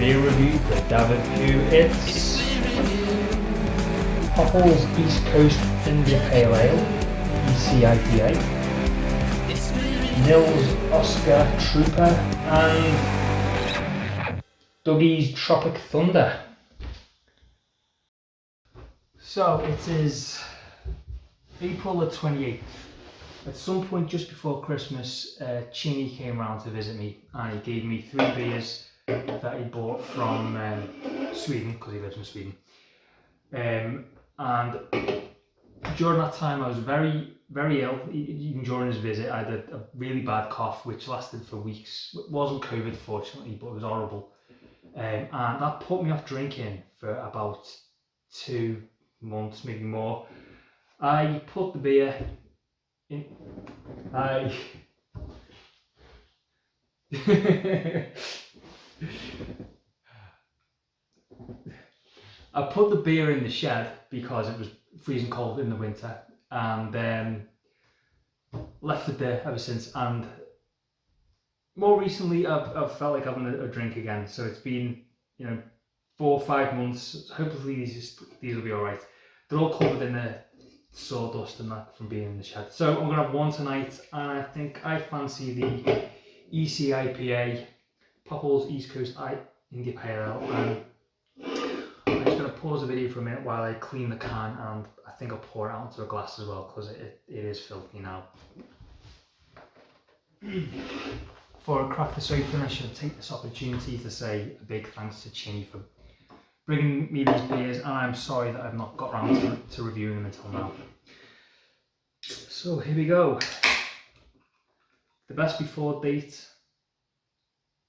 beer review for Dafydd. It's Poppels East Coast India Pale Ale, IPA, Nils Oscar Trooper, and Dougie's Tropic Thunder. So it is April the 28th. At some point just before Christmas, Chinny came around to visit me and he gave me 3 beers that he bought from Sweden, because he lives in Sweden. And during that time I was very, very ill. Even during his visit I had a really bad cough which lasted for weeks. It wasn't COVID fortunately, but it was horrible. And that put me off drinking for about 2 months, maybe more. I put the beer in. I put the beer in the shed because it was freezing cold in the winter, and left it there ever since. And more recently, I've felt like having a drink again. So it's been 4 or 5 months. Hopefully these will be all right. They're all covered in the sawdust and that from being in the shed. So I'm gonna have one tonight, and I think I fancy the IPA, Poppels East Coast India Pale Ale. And I'm just gonna pause the video for a minute while I clean the can, and I think I'll pour it out into a glass as well because it is filthy now. Before I crack this open, I should take this opportunity to say a big thanks to Chinny for bringing me these beers, and I'm sorry that I've not got around to reviewing them until now. So here we go. The best before date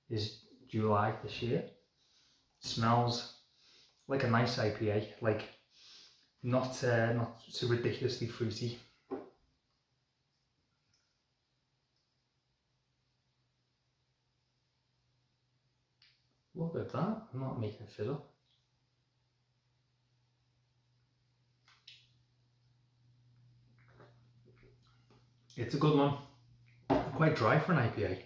is July this year. Smells like a nice IPA, like not too ridiculously fruity. Look at that, I'm not making a fizzle. It's a good one. Quite dry for an IPA.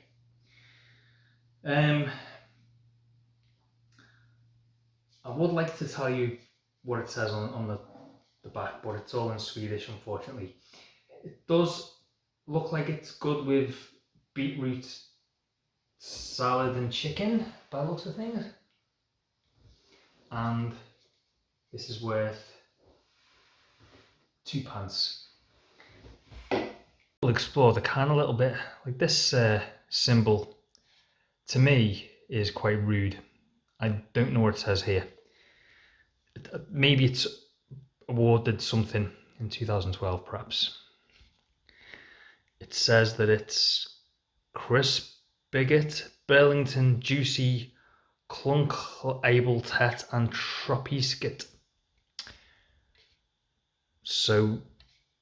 I would like to tell you what it says on the back, but it's all in Swedish, unfortunately. It does look like it's good with beetroot salad and chicken, by the looks of things. And this is worth £2. We'll explore the can a little bit. Like this symbol, to me, is quite rude. I don't know what it says here. Maybe it's awarded something in 2012, perhaps. It says that it's crisp bigot, Burlington, juicy, clunk, able tet, and tropiskit. So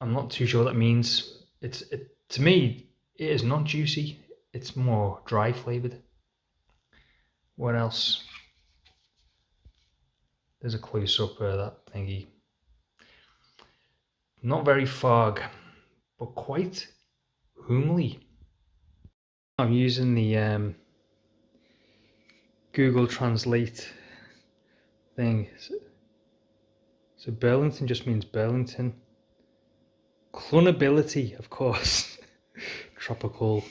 I'm not too sure what that means. To me, it is not juicy. It's more dry flavored. What else? There's a close up of that thingy. Not very fog, but quite homely. I'm using the Google Translate thing. So Burlington just means Burlington. Clonability, of course. Tropical.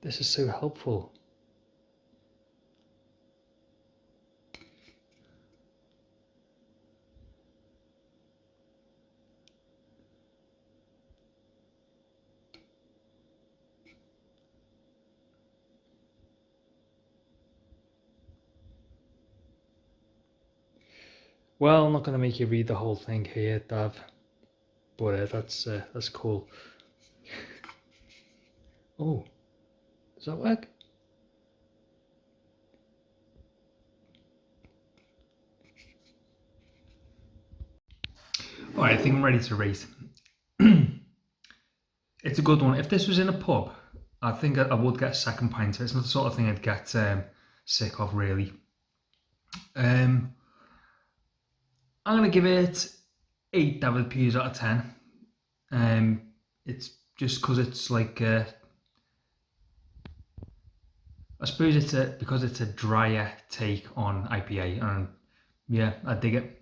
This is so helpful. Well, I'm not going to make you read the whole thing here, Dav, but that's cool. Oh, does that work? Alright, I think I'm ready to rate. It's a good one. If this was in a pub, I think I would get a second pint. It's not the sort of thing I'd get sick of, really. I'm going to give it 8 Dafydd peas out of 10. It's just because it's like I suppose it's because it's a drier take on IPA, and yeah, I dig it.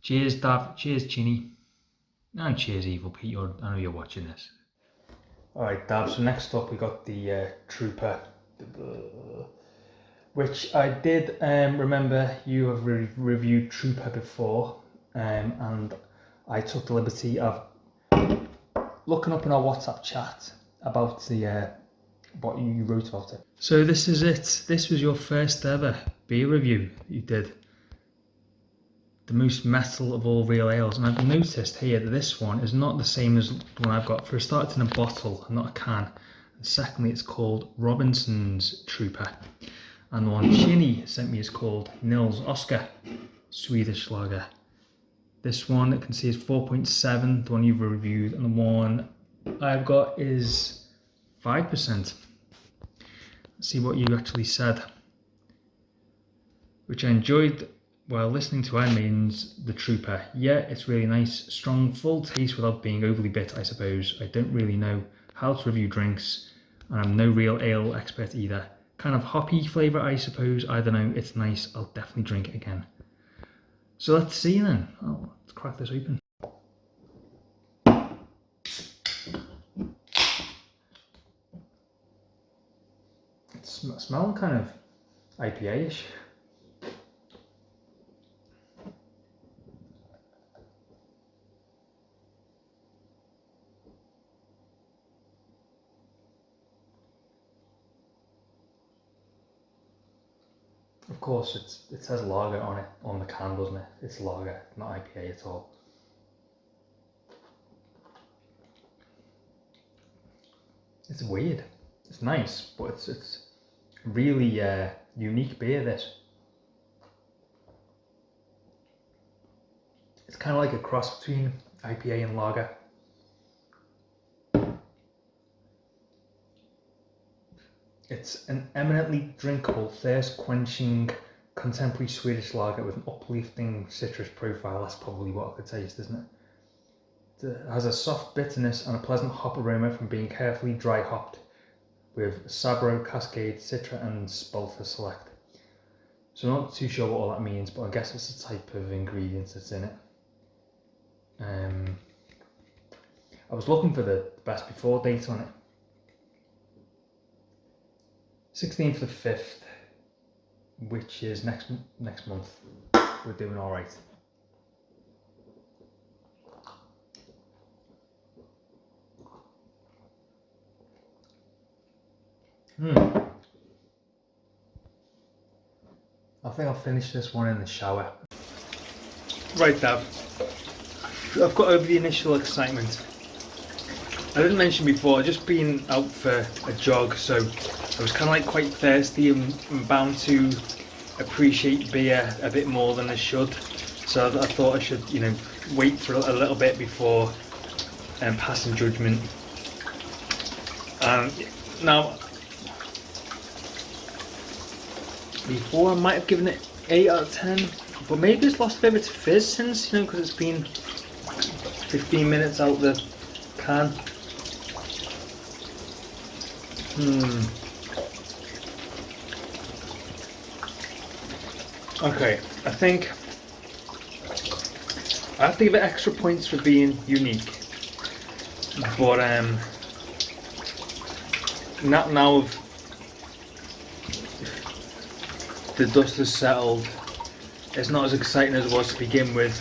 Cheers, Dav. Cheers, Chinny. And cheers, Evil Pete. I know you're watching this. Alright, Dav. So next up we got the Trooper, which I did remember you have reviewed Trooper before, and I took the liberty of looking up in our WhatsApp chat about the what you wrote about it. So this is it. This was your first ever beer review that you did. The most metal of all real ales, and I've noticed here that this one is not the same as the one I've got. For a start, it's in a bottle and not a can. And secondly, it's called Robinson's Trooper. And the one Chinny sent me is called Nils Oscar Swedish lager. This one I can see is 4.7, the one you've reviewed, and the one I've got is 5%. Let's see what you actually said. Which I enjoyed while listening to Iron Maiden's The Trooper. Yeah, it's really nice, strong, full taste without being overly bitter, I suppose. I don't really know how to review drinks, and I'm no real ale expert either. Kind of hoppy flavour, I suppose. I don't know, it's nice, I'll definitely drink it again. So let's see then. Oh, let's crack this open. It smells kind of IPA-ish. Of course, it says lager on it, on the can, doesn't it? It's lager, not IPA at all. It's weird. It's nice, but it's really unique beer, this. It's kind of like a cross between IPA and lager. It's an eminently drinkable, thirst-quenching, contemporary Swedish lager with an uplifting citrus profile. That's probably what I could taste, isn't it? It has a soft bitterness and a pleasant hop aroma from being carefully dry hopped with Sabro, Cascade, Citra and Spalter Select. So I'm not too sure what all that means, but I guess it's the type of ingredients that's in it. I was looking for the best before date on it. 16th of 5th, which is next month. We're doing all right. I think I'll finish this one in the shower. Right, Dav. I've got over the initial excitement. I didn't mention before, I've just been out for a jog, so I was kind of like quite thirsty and bound to appreciate beer a bit more than I should. So I thought I should, wait for a little bit before passing judgment. Now, before I might have given it 8 out of 10, but maybe it's lost a bit of its fizz since, because it's been 15 minutes out the can. Okay, I think I have to give it extra points for being unique, but now the dust has settled, it's not as exciting as it was to begin with.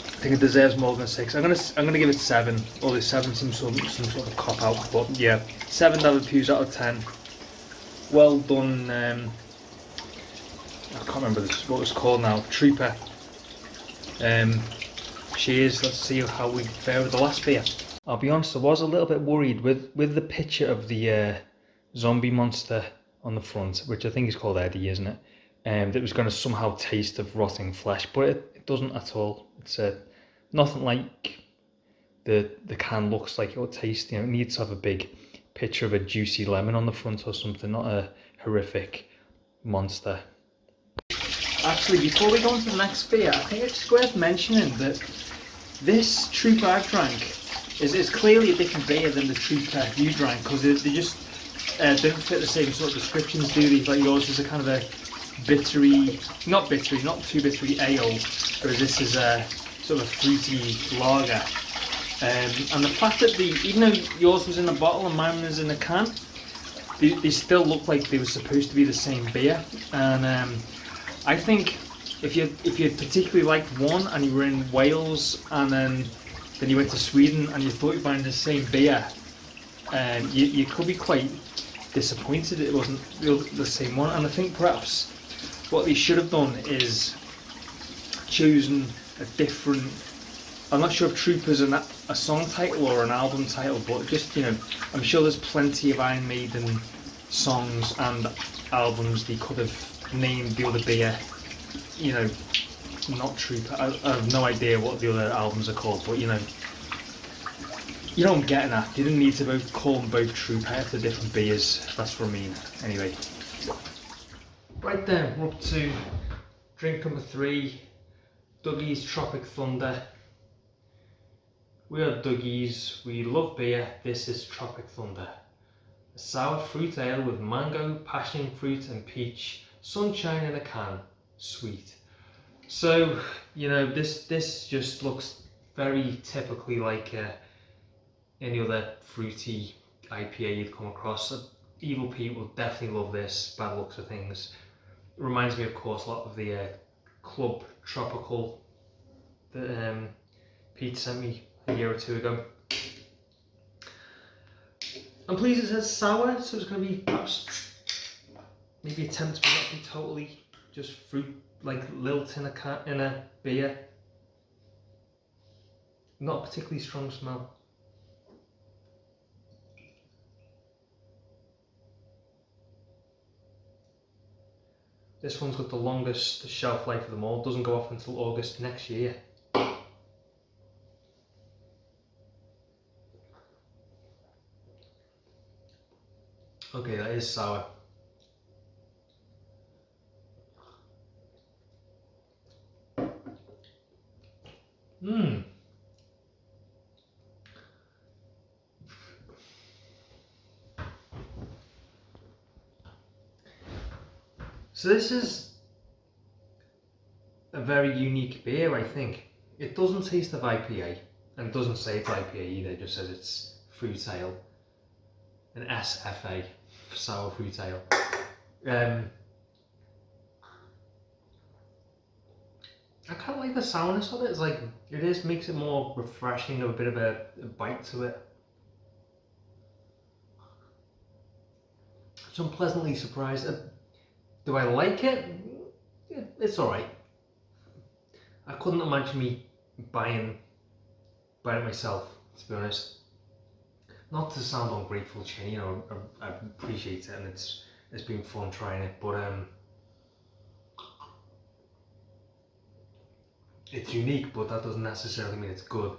I think it deserves more than a 6. I'm gonna give it 7. Although 7 seems some sort of cop out, but yeah, 7 Dafydd peas out of 10. Well done. I can't remember what it's called now. Trooper. Cheers. Let's see how we fare with the last beer. I'll be honest, I was a little bit worried with the picture of the zombie monster on the front, which I think is called Eddie, isn't it? That was going to somehow taste of rotting flesh, but it doesn't at all. It's nothing like the can looks like it will taste. It needs to have a big picture of a juicy lemon on the front or something, not a horrific monster. Actually, before we go on to the next beer, I think it's worth mentioning that this Trooper I drank is clearly a different beer than the Trooper you drank, because they just don't fit the same sort of descriptions, do they? Like yours is a kind of a bittery, not too bittery ale, whereas this is a sort of a fruity lager. And the fact that even though yours was in a bottle and mine was in a can, they still look like they were supposed to be the same beer. And I think if you particularly liked one and you were in Wales and then you went to Sweden and you thought you were buying the same beer, you could be quite disappointed it wasn't the same one. And I think perhaps what they should have done is chosen a different. I'm not sure if Trooper's a song title or an album title, but just, you know, I'm sure there's plenty of Iron Maiden songs and albums they could have named the other beer, you know, not Trooper. I have no idea what the other albums are called, but you know I'm getting at. You didn't need to call them both Trooper if they're different beers. That's what I mean. Anyway. Right then, we're up to drink number 3, Dougie's Tropic Thunder. We are Dougie's, we love beer. This is Tropic Thunder. A sour fruit ale with mango, passion fruit and peach, sunshine in a can, sweet. So, you know, this just looks very typically like any other fruity IPA you'd come across. Evil Pete will definitely love this by the looks of things. It reminds me, of course, a lot of the Club Tropical that Pete sent me a year or 2 ago. I'm pleased it says sour, so it's going to be perhaps maybe attempt to not be totally just fruit like lilt in a beer. Not a particularly strong smell. This one's got the longest shelf life of them all. It doesn't go off until August next year. Okay, that is sour. So this is a very unique beer, I think. It doesn't taste of IPA, and it doesn't say it's IPA either, it just says it's fruit ale. An SFA, sour fruit ale. I kind of like the sourness of it. It's like, makes it more refreshing, a bit of a bite to it. So I'm pleasantly surprised. Do I like it? Yeah, it's alright. I couldn't imagine me buying it myself, to be honest. Not to sound ungrateful, Chinny, you know, I appreciate it and it's been fun trying it, but it's unique, but that doesn't necessarily mean it's good.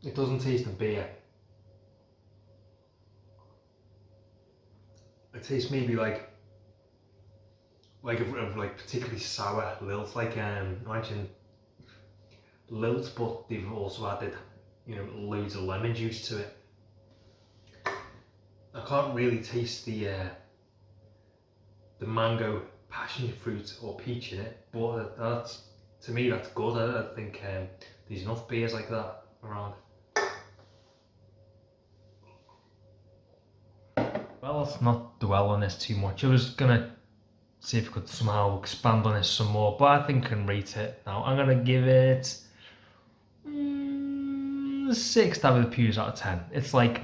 It doesn't taste of beer. It tastes maybe like particularly sour lilt, like imagine lilt, but they've also added, you know, loads of lemon juice to it. I can't really taste the mango, passion fruit or peach in it, but that's, to me, that's good. I think there's enough beers like that around. Well, let's not dwell on this too much. I was gonna see if I could somehow expand on this some more, but I think I can rate it now. I'm gonna give it 6 Dafydd pews out of 10. It's like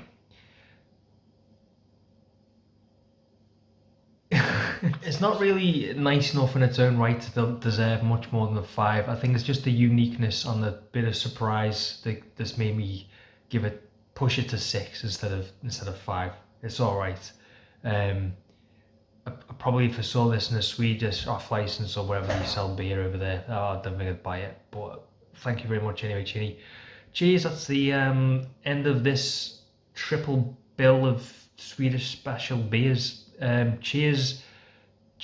it's not really nice enough in its own right to deserve much more than a 5. I think it's just the uniqueness on the bit of surprise that's made me push it to 6 instead of 5. It's all right. I probably, if I saw this in a Swedish off license or wherever you sell beer over there, I don't think I'd buy it. But thank you very much anyway, Chinny. Cheers. That's the end of this triple bill of Swedish special beers. Cheers,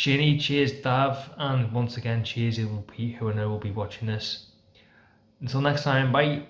Chinny, cheers Dav, and once again cheers who I know will be watching this. Until next time, bye.